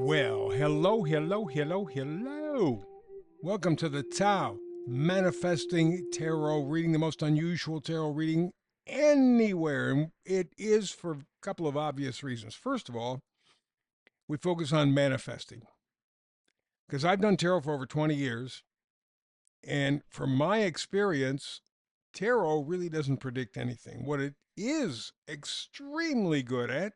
Well, hello, hello, hello, hello. Welcome to the Tao Manifesting Tarot reading, the most unusual tarot reading anywhere. And it is for a couple of obvious reasons. First of all, we focus on manifesting because I've done tarot for over 20 years. And from my experience, tarot really doesn't predict anything. What it is extremely good at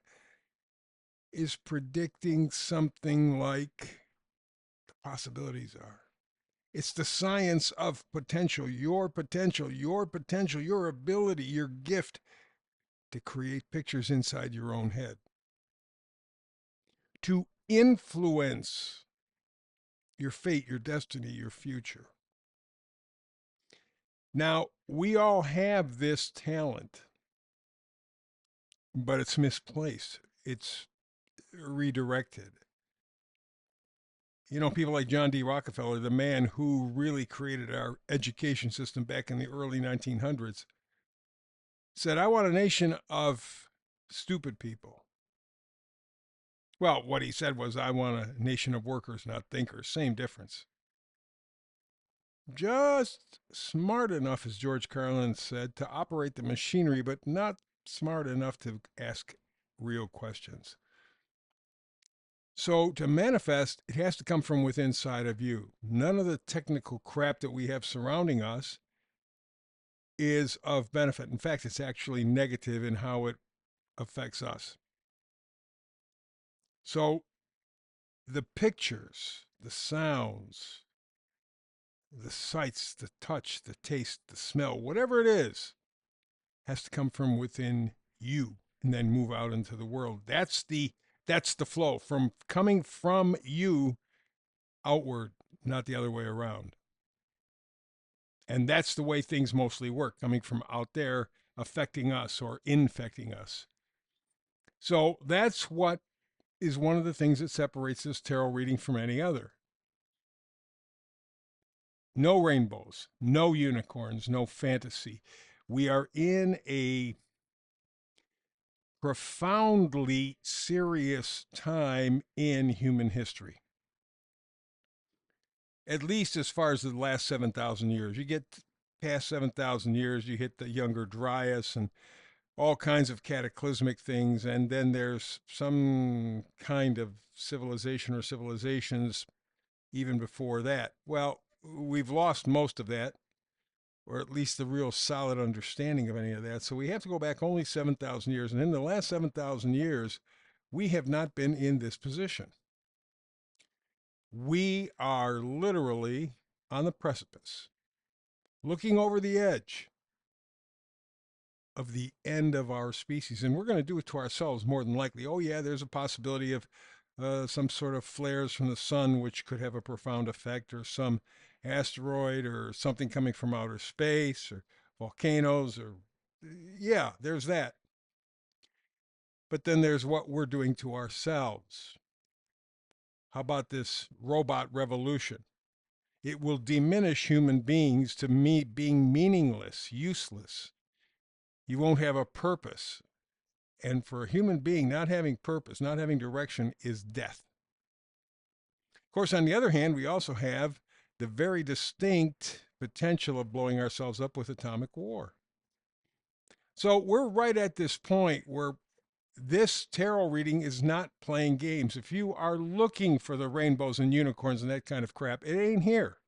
is predicting something like the possibilities are. It's the science of potential, your ability, your gift to create pictures inside your own head, to influence your fate, your destiny, your future. Now, we all have this talent, but it's misplaced. It's redirected. You know, people like John D. Rockefeller, the man who really created our education system back in the early 1900s, said, I want a nation of stupid people. Well, what he said was, I want a nation of workers, not thinkers. Same difference. Just smart enough, as George Carlin said, to operate the machinery, but not smart enough to ask real questions. So to manifest, it has to come from within inside of you. None of the technical crap that we have surrounding us is of benefit. In fact, it's actually negative in how it affects us. So the pictures, the sounds, the sights, the touch, the taste, the smell, whatever it is, has to come from within you and then move out into the world. That's the flow from coming from you outward, not the other way around. And that's the way things mostly work, coming from out there, affecting us or infecting us. So that's what is one of the things that separates this tarot reading from any other. No rainbows, no unicorns, no fantasy. We are in a profoundly serious time in human history, at least as far as the last 7,000 years. You get past 7,000 years, you hit the Younger Dryas and all kinds of cataclysmic things, and then there's some kind of civilization or civilizations even before that. Well, we've lost most of that, or at least the real solid understanding of any of that. So we have to go back only 7,000 years. And in the last 7,000 years, we have not been in this position. We are literally on the precipice, looking over the edge of the end of our species. And we're going to do it to ourselves more than likely. Oh, yeah, there's a possibility of some sort of flares from the sun, which could have a profound effect, or some asteroid or something coming from outer space, or volcanoes, or yeah, there's that. But then there's what we're doing to ourselves. How about this robot revolution? It will diminish human beings to being meaningless, useless. You won't have a purpose. And for a human being, not having purpose, not having direction is death. Of course, on the other hand, we also have the very distinct potential of blowing ourselves up with atomic war. So we're right at this point where this tarot reading is not playing games. If you are looking for the rainbows and unicorns and that kind of crap, it ain't here.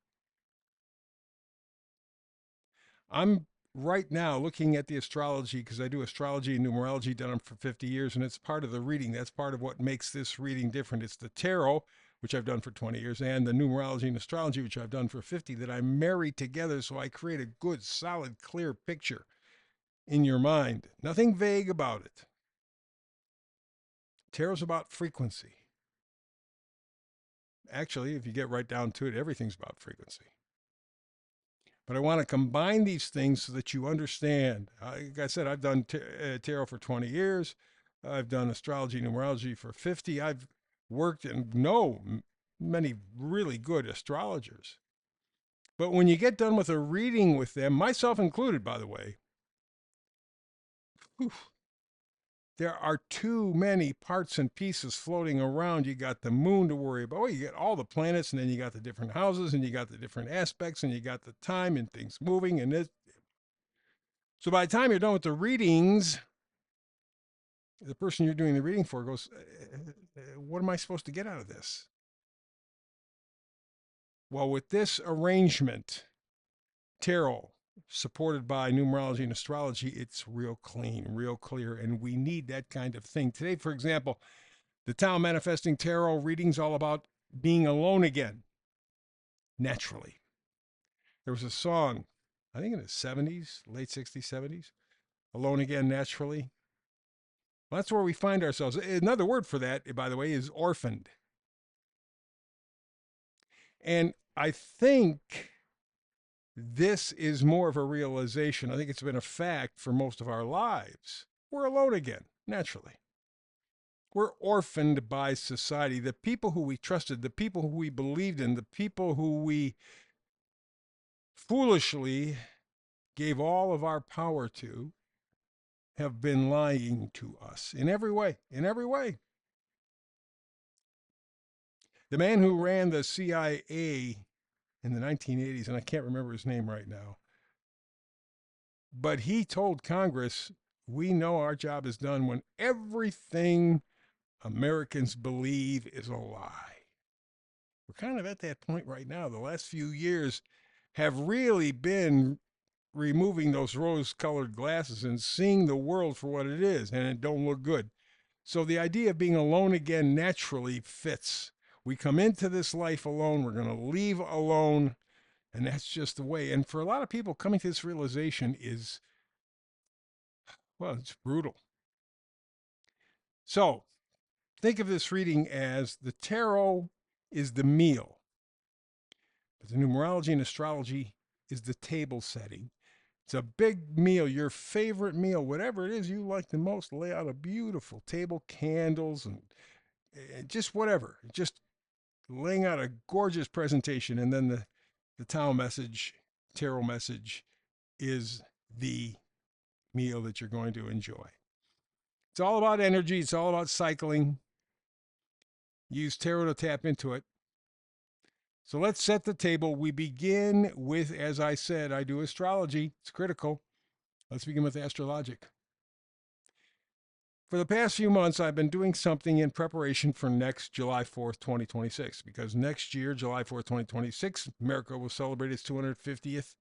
I'm right now looking at the astrology because I do astrology and numerology, done them for 50 years, and it's part of the reading. That's part of what makes this reading different. It's the tarot, which I've done for 20 years, and the numerology and astrology, which I've done for 50, that I marry together so I create a good, solid, clear picture in your mind. Nothing vague about it. Tarot's about frequency. Actually, if you get right down to it, everything's about frequency. But I want to combine these things so that you understand. Like I said, I've done tarot for 20 years. I've done astrology, numerology for 50. I've worked and know many really good astrologers. But when you get done with a reading with them, myself included, by the way, whew, there are too many parts and pieces floating around. You got the moon to worry about. You got all the planets, and then you got the different houses, and you got the different aspects, and you got the time and things moving. And this. So by the time you're done with the readings, the person you're doing the reading for goes, what am I supposed to get out of this? Well, with this arrangement, tarot, supported by numerology and astrology, it's real clean, real clear, and we need that kind of thing. Today, for example, the Tao Manifesting Tarot reading's all about being alone again, naturally. There was a song, I think in the 70s, late 60s, 70s, Alone Again Naturally. Well, that's where we find ourselves. Another word for that, by the way, is orphaned. And I think this is more of a realization. I think it's been a fact for most of our lives. We're alone again, naturally. We're orphaned by society. The people who we trusted, the people who we believed in, the people who we foolishly gave all of our power to, have been lying to us in every way, in every way. The man who ran the CIA in the 1980s, and I can't remember his name right now, but he told Congress, we know our job is done when everything Americans believe is a lie. We're kind of at that point right now. The last few years have really been removing those rose-colored glasses and seeing the world for what it is, and it don't look good. So the idea of being alone again naturally fits. We come into this life alone. We're going to leave alone, and that's just the way. And for a lot of people, coming to this realization is, well, it's brutal. So think of this reading as the tarot is the meal, but the numerology and astrology is the table setting. It's a big meal, your favorite meal, whatever it is you like the most. Lay out a beautiful table, candles, and just whatever. Just laying out a gorgeous presentation. And then the tarot message is the meal that you're going to enjoy. It's all about energy. It's all about cycling. Use tarot to tap into it. So let's set the table. We begin with, as I said, I do astrology. It's critical. Let's begin with astrologic. For the past few months, I've been doing something in preparation for next July 4th, 2026, because next year, July 4th, 2026, America will celebrate its 250th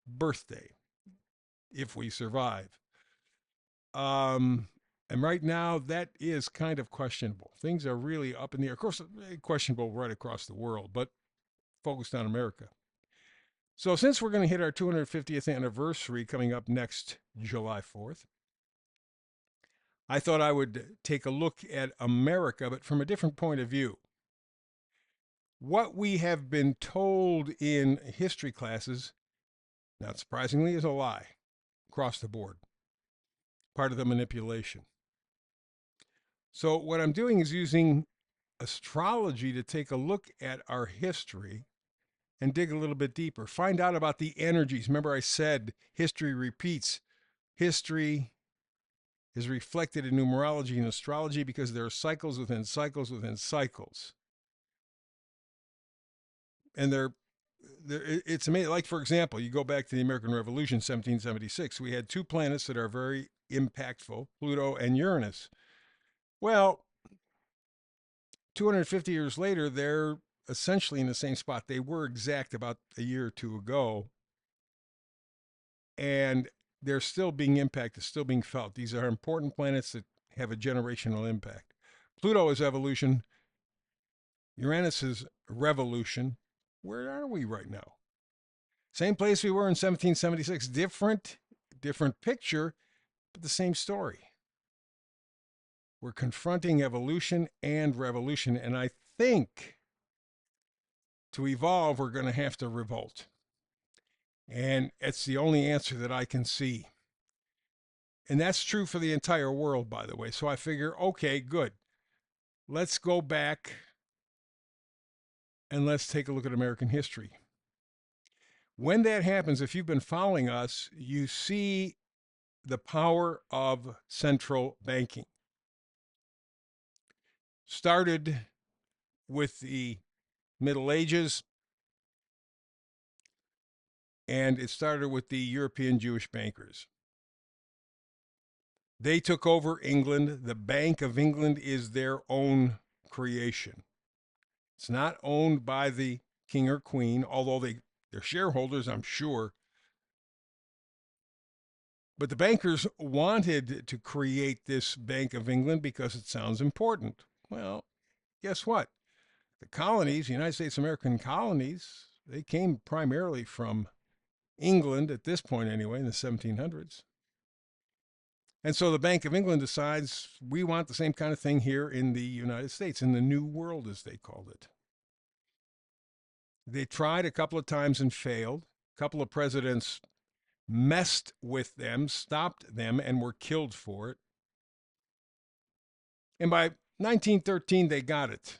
birthday, if we survive. And right now, that is kind of questionable. Things are really up in the air. Of course, questionable right across the world, but focused on America. So since we're going to hit our 250th anniversary coming up next July 4th, I thought I would take a look at America, but from a different point of view. What we have been told in history classes, not surprisingly, is a lie across the board. Part of the manipulation. So what I'm doing is using astrology to take a look at our history and dig a little bit deeper. Find out about the energies. Remember I said history repeats. History is reflected in numerology and astrology because there are cycles within cycles within cycles. And it's amazing. Like, for example, you go back to the American Revolution, 1776. We had two planets that are very impactful, Pluto and Uranus. Well, 250 years later, they're essentially in the same spot. They were exact about a year or two ago. And they're still being impacted, still being felt. These are important planets that have a generational impact. Pluto is evolution. Uranus is revolution. Where are we right now? Same place we were in 1776. Different picture, but the same story. We're confronting evolution and revolution. And I think to evolve, we're going to have to revolt. And it's the only answer that I can see. And that's true for the entire world, by the way. So I figure, okay, good. Let's go back and let's take a look at American history. When that happens, if you've been following us, you see the power of central banking. started with the Middle Ages, and it started with the European Jewish bankers. They took over England. The Bank of England is their own creation. It's not owned by the king or queen, although they're shareholders, I'm sure. But the bankers wanted to create this Bank of England because it sounds important. Well, guess what? The colonies, the United States American colonies, they came primarily from England at this point anyway, in the 1700s. And so the Bank of England decides we want the same kind of thing here in the United States, in the New World, as they called it. They tried a couple of times and failed. A couple of presidents messed with them, stopped them, and were killed for it. And by 1913, they got it.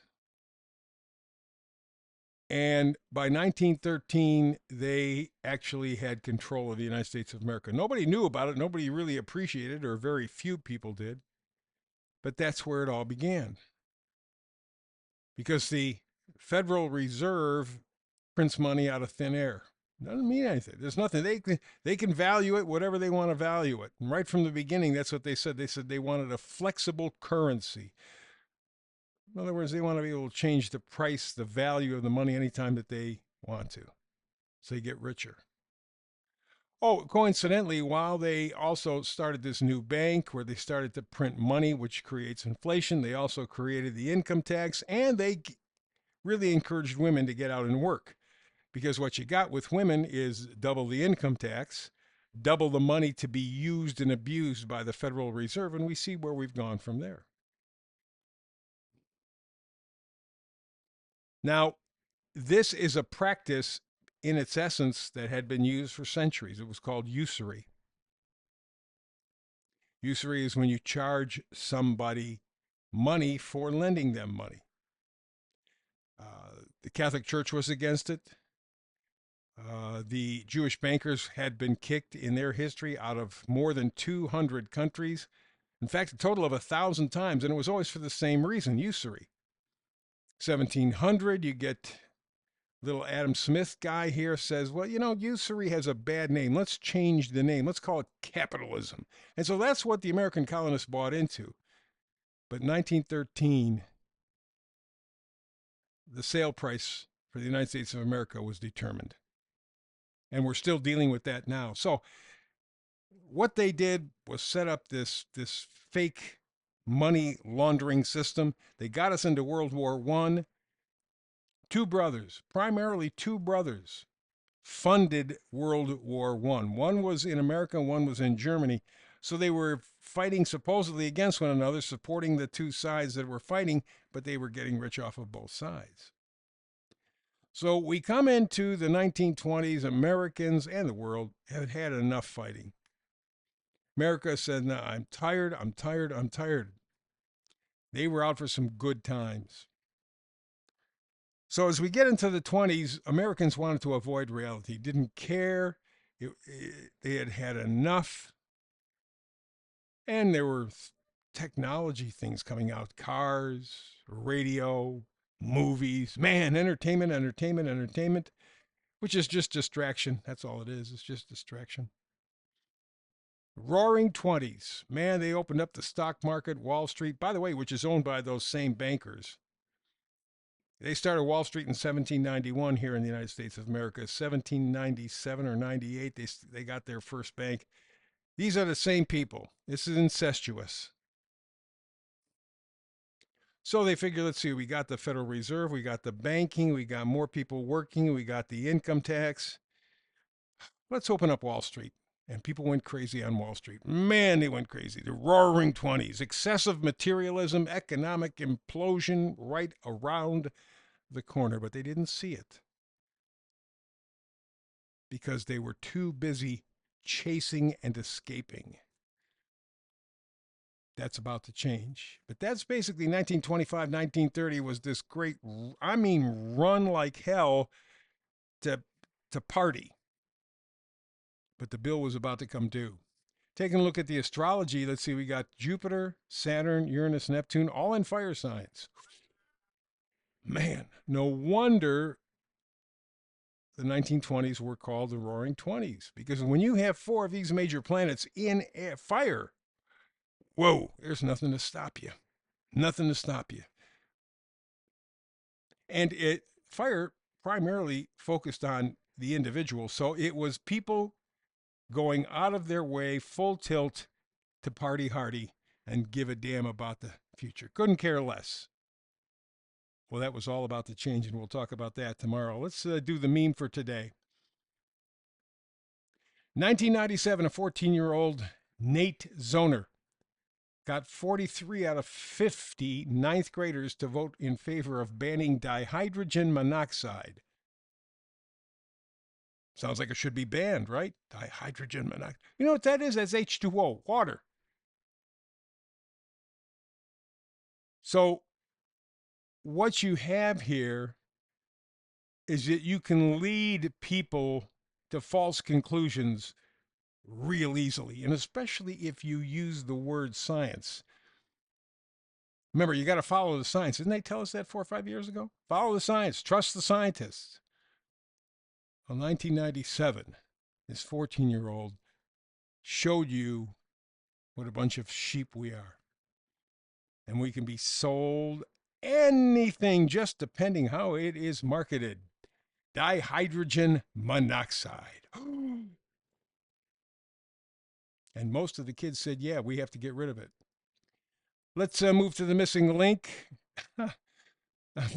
And by 1913, they actually had control of the United States of America. Nobody knew about it. Nobody really appreciated it, or very few people did. But that's where it all began. Because the Federal Reserve prints money out of thin air. Doesn't mean anything. There's nothing. They can value it whatever they want to value it. And right from the beginning, that's what they said. They said they wanted a flexible currency. In other words, they want to be able to change the price, the value of the money anytime that they want to. So they get richer. Oh, coincidentally, while they also started this new bank where they started to print money, which creates inflation, they also created the income tax, and they really encouraged women to get out and work. Because what you got with women is double the income tax, double the money to be used and abused by the Federal Reserve, and we see where we've gone from there. Now, this is a practice in its essence that had been used for centuries. It was called usury. Usury is when you charge somebody money for lending them money. The Catholic Church was against it. The Jewish bankers had been kicked in their history out of more than 200 countries. In fact, a total of 1,000 times, and it was always for the same reason, usury. 1700, you get little Adam Smith guy here says, well, usury has a bad name. Let's change the name. Let's call it capitalism. And so that's what the American colonists bought into. But 1913, the sale price for the United States of America was determined. And we're still dealing with that now. So what they did was set up this fake money laundering system. They got us into World War I. Primarily two brothers, funded World War I. One was in America, one was in Germany. So they were fighting supposedly against one another, supporting the two sides that were fighting, but they were getting rich off of both sides. So we come into the 1920s, Americans and the world had had enough fighting. America said, no, I'm tired. They were out for some good times. So as we get into the 20s, Americans wanted to avoid reality, didn't care. They had had enough. And there were technology things coming out, cars, radio, movies, man, entertainment, which is just distraction. That's all it is. It's just distraction. Roaring 20s. Man, they opened up the stock market, Wall Street, by the way, which is owned by those same bankers. They started Wall Street in 1791 here in the United States of America. 1797 or 98, they got their first bank. These are the same people. This is incestuous. So they figure, let's see, we got the Federal Reserve, we got the banking, we got more people working, we got the income tax. Let's open up Wall Street. And people went crazy on Wall Street. Man, they went crazy. The roaring 20s. Excessive materialism, economic implosion right around the corner. But they didn't see it because they were too busy chasing and escaping. That's about to change. But that's basically 1925, 1930 was this great, run like hell to party. But the bill was about to come due. Taking a look at the astrology, let's see, we got Jupiter, Saturn, Uranus, Neptune, all in fire signs. Man, no wonder the 1920s were called the Roaring Twenties, because when you have 4 of these major planets in fire, whoa, there's nothing to stop you. Nothing to stop you. And fire primarily focused on the individual. So it was people going out of their way, full tilt, to party hardy and give a damn about the future. Couldn't care less. Well, that was all about the change, and we'll talk about that tomorrow. Let's do the meme for today. 1997, a 14-year-old Nate Zoner got 43 out of 50 ninth graders to vote in favor of banning dihydrogen monoxide. Sounds like it should be banned, right? Dihydrogen monoxide. You know what that is? That's H2O, water. So what you have here is that you can lead people to false conclusions real easily, and especially if you use the word science. Remember, you got to follow the science. Didn't they tell us that 4 or 5 years ago? Follow the science. Trust the scientists. Well, 1997, this 14-year-old showed you what a bunch of sheep we are. And we can be sold anything just depending how it is marketed. Dihydrogen monoxide. And most of the kids said, yeah, we have to get rid of it. Let's move to the missing link.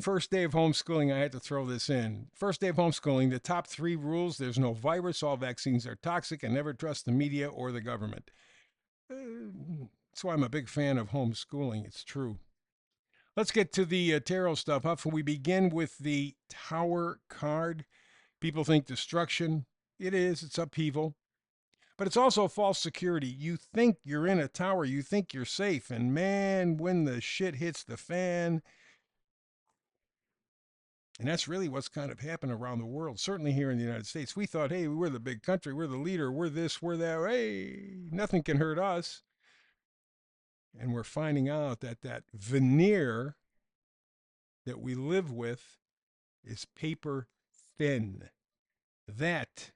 First day of homeschooling, I had to throw this in. First day of homeschooling, the top 3 rules: there's no virus, all vaccines are toxic, and never trust the media or the government. That's why I'm a big fan of homeschooling. It's true. Let's get to the tarot stuff. How can we begin with the Tower card? People think destruction. It is. It's upheaval. But it's also false security. You think you're in a tower. You think you're safe. And man, when the shit hits the fan, and that's really what's kind of happened around the world, certainly here in the United States. We thought, hey, we're the big country. We're the leader. We're this, we're that. Hey, nothing can hurt us. And we're finding out that that veneer that we live with is paper thin. That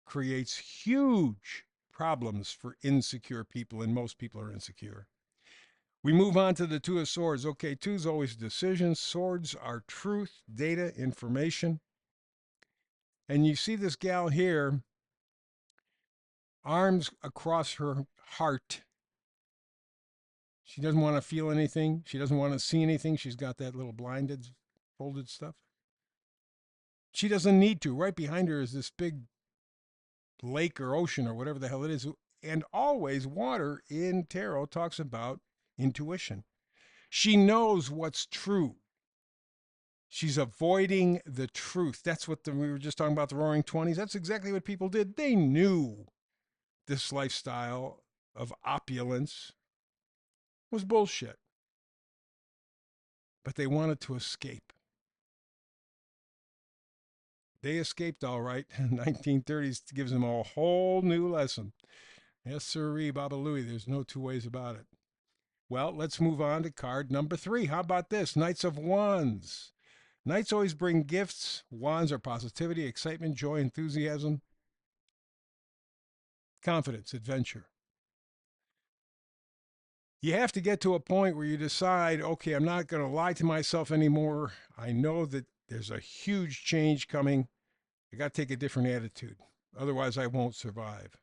creates huge problems for insecure people, and most people are insecure. We move on to the Two of Swords. Okay, 2 is always decisions. Swords are truth, data, information. And you see this gal here, arms across her heart. She doesn't want to feel anything. She doesn't want to see anything. She's got that little blinded, folded stuff. She doesn't need to. Right behind her is this big lake or ocean or whatever the hell it is. And always water in tarot talks about intuition. She knows what's true. She's avoiding the truth. That's what we were just talking about, the Roaring Twenties. That's exactly what people did. They knew this lifestyle of opulence was bullshit. But they wanted to escape. They escaped all right. 1930s gives them a whole new lesson. Yes, sirree, Baba Louie. There's no 2 ways about it. Well, let's move on to card number 3. How about this? Knights of Wands. Knights always bring gifts. Wands are positivity, excitement, joy, enthusiasm, confidence, adventure. You have to get to a point where you decide, okay, I'm not going to lie to myself anymore. I know that there's a huge change coming. I got to take a different attitude. Otherwise, I won't survive.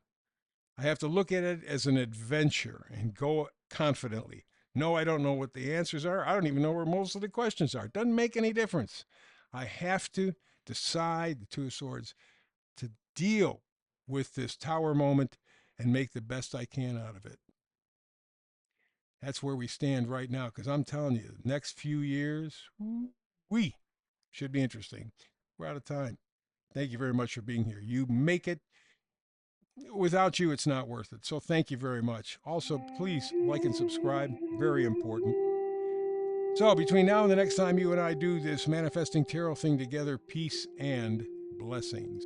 I have to look at it as an adventure and go confidently. No, I don't know what the answers are. I don't even know where most of the questions are. It doesn't make any difference. I have to decide, the Two of Swords, to deal with this tower moment and make the best I can out of it. That's where we stand right now, because I'm telling you, the next few years, should be interesting. We're out of time. Thank you very much for being here. You make it. Without you, it's not worth it. So thank you very much. Also, please like and subscribe. Very important. So between now and the next time you and I do this manifesting tarot thing together, peace and blessings.